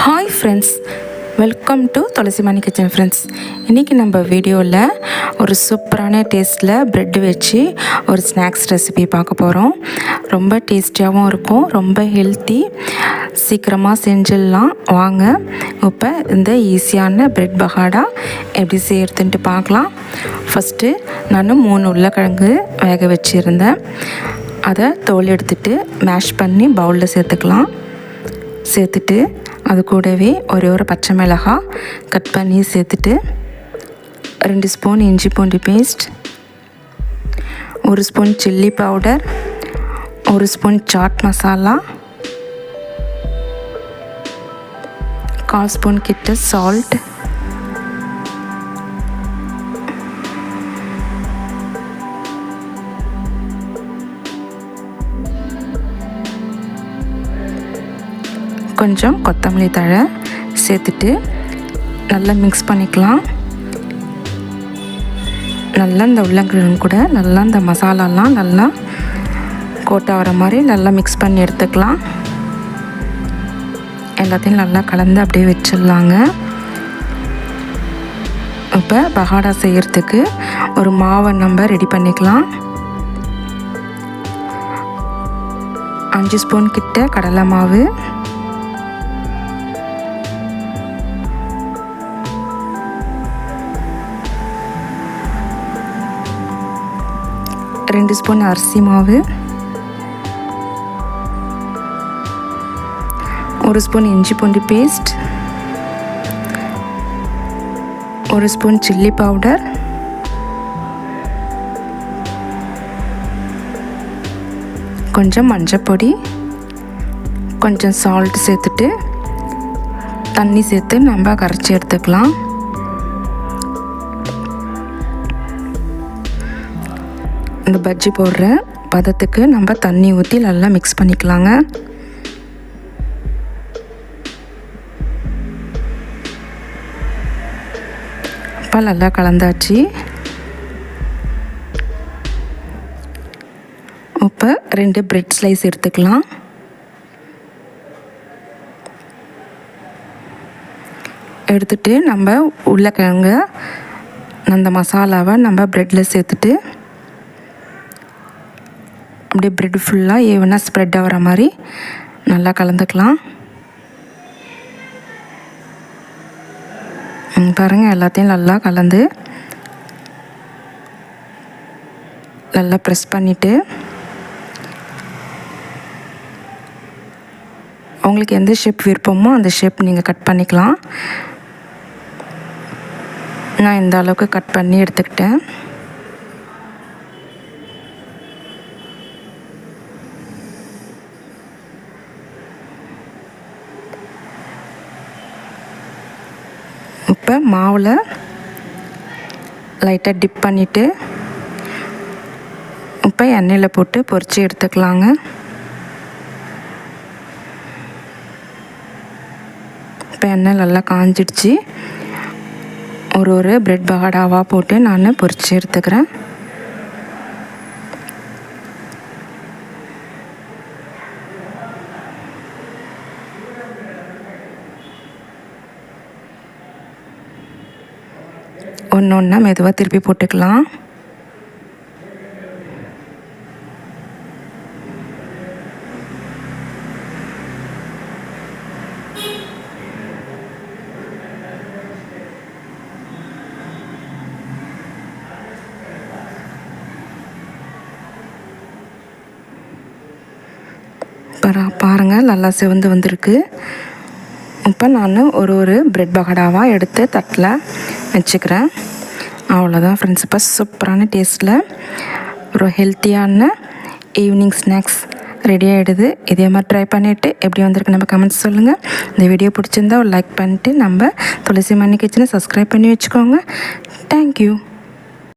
Hi friends, welcome to Thulasimani kitchen friends. இன்றைக்கி நம்ம வீடியோவில் ஒரு சூப்பரான டேஸ்ட்டில் ப்ரெட்டு வச்சு ஒரு ஸ்நாக்ஸ் ரெசிபி பார்க்க போகிறோம். ரொம்ப டேஸ்டியாகவும் இருக்கும், ரொம்ப ஹெல்த்தி, சீக்கிரமாக செஞ்சிடலாம். வாங்க இப்போ இந்த ஈஸியான ப்ரெட் பகாடா எப்படி செய்கிறதுன்ட்டு பார்க்கலாம். ஃபஸ்ட்டு நான் 3 உருளைக்கிழங்கு வேக வச்சுருந்தேன். அதை தோல் எடுத்துகிட்டு மேஷ் பண்ணி பவுலில் சேர்த்துட்டு அது கூடவே ஒரு பச்சை மிளகாய் கட் பண்ணி சேர்த்துட்டு 2 ஸ்பூன் இஞ்சி பூண்டு paste, 1 spoon chilli powder, 1 spoon chaat masala, 1/4 spoon கிட்ட சால்ட், கொஞ்சம் கொத்தமல்லி தழை சேர்த்துட்டு நல்லா மிக்ஸ் பண்ணிக்கலாம். நல்லா இந்த உருளைக்கிழங்கு கூட நல்லா இந்த மசாலாலாம் நல்லா கோட்டை வர மாதிரி நல்லா மிக்ஸ் பண்ணி எடுத்துக்கலாம். எல்லாத்தையும் நல்லா கலந்து அப்படியே வச்சிடலாங்க. இப்போ பகாடா செய்கிறதுக்கு ஒரு மாவை நம்ம ரெடி பண்ணிக்கலாம். 5 ஸ்பூன் கிட்ட கடலை மாவு, 2 ஸ்பூன் அரிசி மாவு, 1 ஸ்பூன் இஞ்சி பூண்டு பேஸ்ட், 1 ஸ்பூன் சில்லி பவுடர், கொஞ்சம் மஞ்சப்பொடி, கொஞ்சம் சால்ட் சேர்த்துட்டு தண்ணி சேர்த்து நம்ம கரைச்சி எடுத்துக்கலாம். இந்த பஜ்ஜி போடுற பதத்துக்கு நம்ம தண்ணி ஊற்றி நல்லா மிக்ஸ் பண்ணிக்கலாங்க. அப்போ நல்லா கலந்தாச்சு. இப்போ 2 பிரெட் ஸ்லைஸ் எடுத்துக்கலாம். எடுத்துட்டு நம்ம உருளைக்கிழங்கு அந்த மசாலாவை நம்ம ப்ரெட்டில் சேர்த்துட்டு அப்படியே ப்ரெட் ஃபுல்லாக ஈவனாக ஸ்ப்ரெட் ஆகிற மாதிரி நல்லா கலந்துக்கலாம். பாருங்கள், எல்லாத்தையும் நல்லா கலந்து நல்லா ப்ரெஸ் பண்ணிவிட்டு உங்களுக்கு எந்த ஷேப் விருப்பமோ அந்த ஷேப் நீங்கள் கட் பண்ணிக்கலாம். நான் இந்த அளவுக்கு கட் பண்ணி எடுத்துக்கிட்டேன். இப்போ மாவில் லைட்டாக டிப் பண்ணிவிட்டு இப்போ எண்ணெயில் போட்டு பொரித்து எடுத்துக்கலாங்க. இப்போ எண்ணெய் நல்லா காஞ்சிடுச்சு. ஒரு ப்ரெட் பகாடாவாக போட்டு நான் பொரித்து எடுத்துக்கிறேன். ஒன்று மெதுவாக திருப்பி போட்டுக்கலாம். பாருங்கள், நல்லா சிவந்து வந்திருக்கு. இப்போ நான் ஒரு ப்ரெட் பகடாவாக எடுத்து தட்டில் வச்சுக்கிறேன். அவ்வளோதான் ஃப்ரெண்ட்ஸ். இப்போ சூப்பரான டேஸ்ட்டில் ஒரு ஹெல்த்தியான ஈவினிங் ஸ்நாக்ஸ் ரெடி ஆகிடுது. இதே மாதிரி ட்ரை பண்ணிவிட்டு எப்படி வந்திருக்கு நம்ம கமெண்ட்ஸ் சொல்லுங்கள். இந்த வீடியோ பிடிச்சிருந்தா ஒரு லைக் பண்ணிவிட்டு நம்ம துளசிமணி கிச்சனை சப்ஸ்கிரைப் பண்ணி வச்சுக்கோங்க. தேங்க்யூ.